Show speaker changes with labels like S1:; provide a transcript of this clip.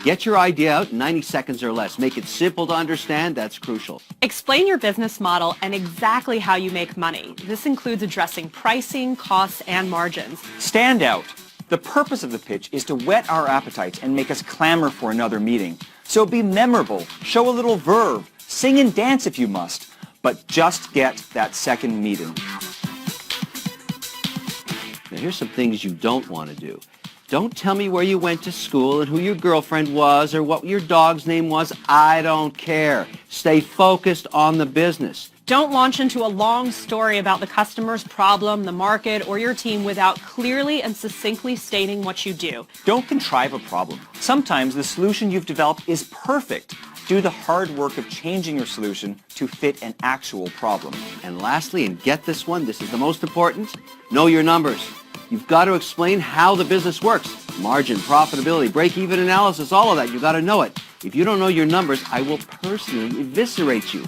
S1: Get your idea out in 90 seconds or less. Make it simple to understand. That's crucial.
S2: Explain your business model and exactly how you make money. This includes addressing pricing, costs, and margins.
S3: Stand out. The purpose of the pitch is to whet our appetites and make us clamor for another meeting. So be memorable, show a little verve, sing and dance if you must, but just get that second meeting.
S1: Now here's some things you don't want to do. Don't tell me where you went to school and who your girlfriend was or what your dog's name was. I don't care. Stay focused on the business.
S2: Don't launch into a long story about the customer's problem, the market, or your team without clearly and succinctly stating what you do.
S3: Don't contrive a problem. Sometimes the solution you've developed is perfect. Do the hard work of changing your solution to fit an actual problem.
S1: And lastly, and get this one, this is the most important, know your numbers. You've got to explain how the business works. Margin, profitability, break-even analysis, all of that. You've got to know it. If you don't know your numbers, I will personally eviscerate you.